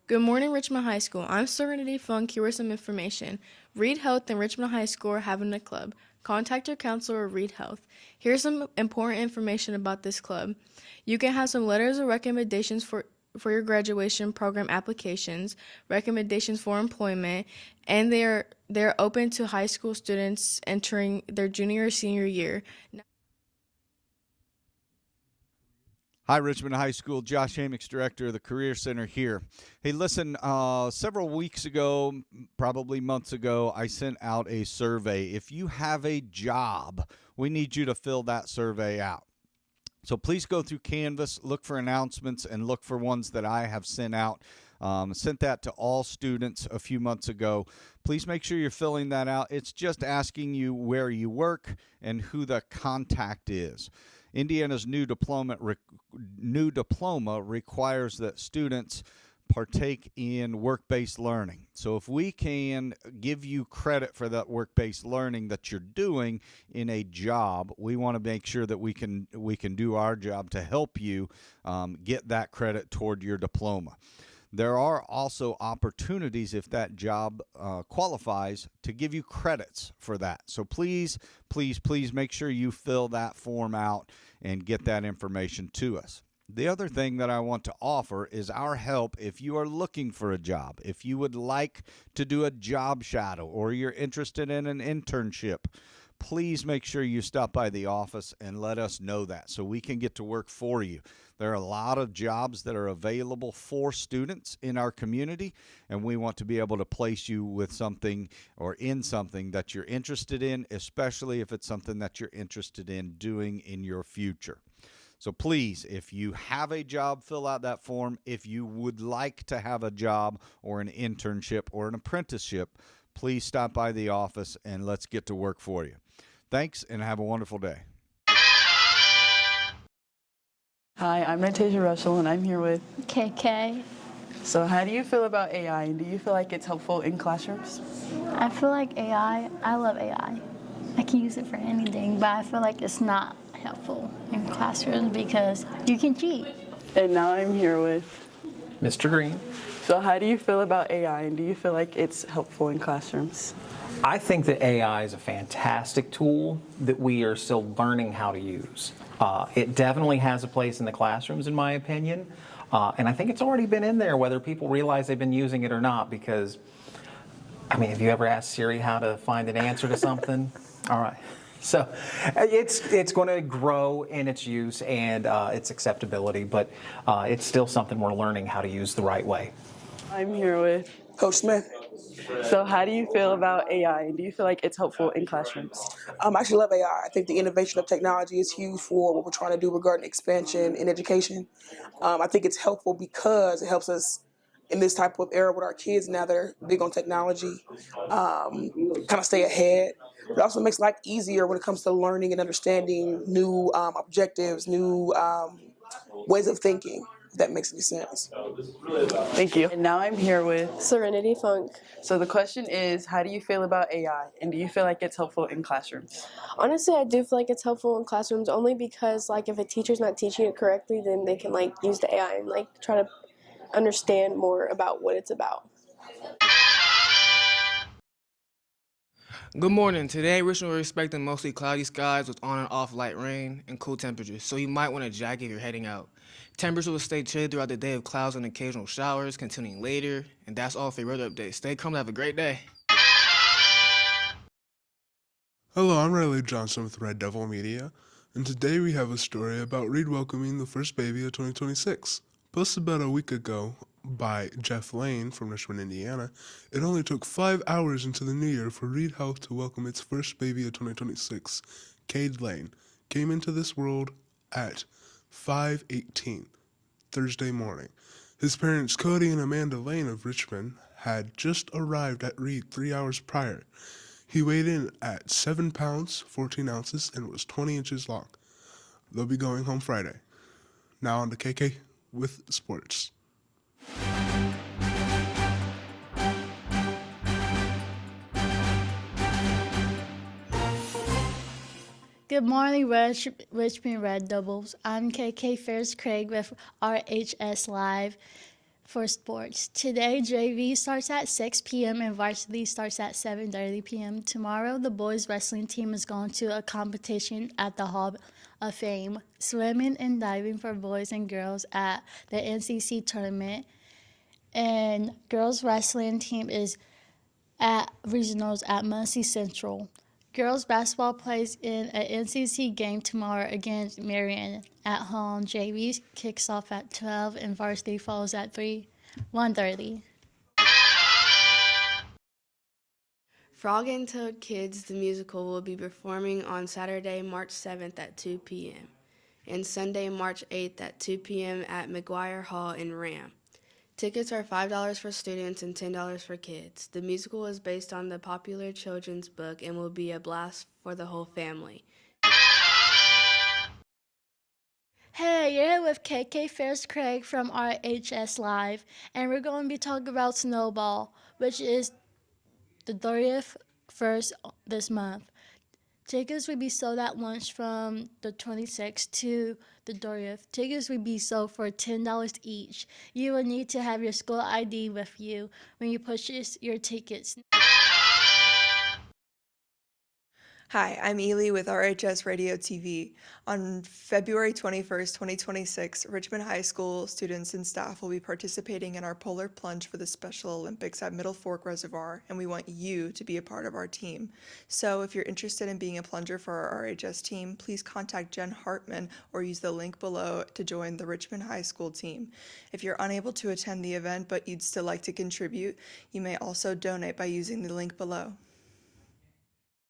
Good morning, Richmond High School. I'm Serenity Funk here with some information. Read Health and Richmond High School are having a club. Contact your counselor or Read Health. Here's some important information about this club. You can have some letters of recommendations for your graduation program applications, recommendations for employment, and they're open to high school students entering their junior or senior year. Hi, Richmond High School. Josh Hamix, Director of the Career Center here. Hey, listen, several weeks ago, probably months ago, I sent out a survey. If you have a job, we need you to fill that survey out. So please go through Canvas, look for announcements, and look for ones that I have sent out. Sent that to all students a few months ago. Please make sure you're filling that out. It's just asking you where you work and who the contact is. Indiana's new diploma requires that students partake in work-based learning. So if we can give you credit for that work-based learning that you're doing in a job, we want to make sure that we can do our job to help you get that credit toward your diploma. There are also opportunities, if that job qualifies, to give you credits for that. So please, please, please make sure you fill that form out and get that information to us. The other thing that I want to offer is our help if you are looking for a job. If you would like to do a job shadow or you're interested in an internship, please make sure you stop by the office and let us know that so we can get to work for you. There are a lot of jobs that are available for students in our community, and we want to be able to place you with something or in something that you're interested in, especially if it's something that you're interested in doing in your future. So please, if you have a job, fill out that form. If you would like to have a job or an internship or an apprenticeship, please stop by the office and let's get to work for you. Thanks, and have a wonderful day. Hi, I'm Natasha Russell, and I'm here with KK. So how do you feel about AI, and do you feel like it's helpful in classrooms? I feel like I love AI. I can use it for anything, but I feel like it's not helpful in classrooms because you can cheat. And now I'm here with Mr. Green. So how do you feel about AI, and do you feel like it's helpful in classrooms? I think that AI is a fantastic tool that we are still learning how to use. It definitely has a place in the classrooms, in my opinion, and I think it's already been in there, whether people realize they've been using it or not, because, I mean, have you ever asked Siri how to find an answer to something? All right. So it's going to grow in its use and its acceptability, but it's still something we're learning how to use the right way. I'm here with Coach Smith. So how do you feel about AI, and do you feel like it's helpful in classrooms? I actually love AI. I think the innovation of technology is huge for what we're trying to do regarding expansion in education. I think it's helpful because it helps us in this type of era with our kids now that are big on technology, kind of stay ahead. It also makes life easier when it comes to learning and understanding new objectives, new ways of thinking, if that makes any sense. Thank you. And now I'm here with Serenity Funk. So the question is, how do you feel about AI, and do you feel like it's helpful in classrooms? Honestly, I do feel like it's helpful in classrooms only because, like, if a teacher's not teaching it correctly, then they can, like, use the AI and, like, try to understand more about what it's about. Good morning. Today, Richmond we're expecting mostly cloudy skies with on and off light rain and cool temperatures, so you might want a jacket if you're heading out. Temperatures will stay chilly throughout the day with clouds and occasional showers continuing later. And that's all for your weather update. Stay calm and have a great day. Hello, I'm Riley Johnson with Red Devil Media, and today we have a story about Reed welcoming the first baby of 2026. Posted about a week ago by Jeff Lane from Richmond, Indiana, it only took 5 hours into the new year for Reed Health to welcome its first baby of 2026. Cade Lane came into this world at 5:18 Thursday morning. His parents, Cody and Amanda Lane of Richmond, had just arrived at Reed 3 hours prior. He weighed in at 7 pounds, 14 ounces, and was 20 inches long. They'll be going home Friday. Now on to KK with sports. Good morning, Richmond Red Devils. I'm KK Ferris Craig with RHS Live. for sports. Today, JV starts at 6 p.m. and varsity starts at 7:30 p.m. Tomorrow, the boys wrestling team is going to a competition at the Hall of Fame. Swimming and diving for boys and girls at the NCC tournament. And girls wrestling team is at regionals at Muncie Central. Girls basketball plays in an NCC game tomorrow against Marion at home. JV kicks off at 12 and varsity falls at 1:30. Frog and Toad Kids, the musical, will be performing on Saturday, March 7th at 2 p.m. and Sunday, March 8th at 2 p.m. at McGuire Hall in Ram. Tickets are $5 for students and $10 for kids. The musical is based on the popular children's book and will be a blast for the whole family. Hey, you're here with KK Ferris Craig from RHS Live, and we're going to be talking about Snowball, which is the 30th first this month. Tickets will be sold at lunch from the 26th to the 30th. Tickets will be sold for $10 each. You will need to have your school ID with you when you purchase your tickets. Hi, I'm Ely with RHS Radio TV. On February 21st, 2026, Richmond High School students and staff will be participating in our polar plunge for the Special Olympics at Middle Fork Reservoir, and we want you to be a part of our team. So if you're interested in being a plunger for our RHS team, please contact Jen Hartman or use the link below to join the Richmond High School team. If you're unable to attend the event but you'd still like to contribute, you may also donate by using the link below.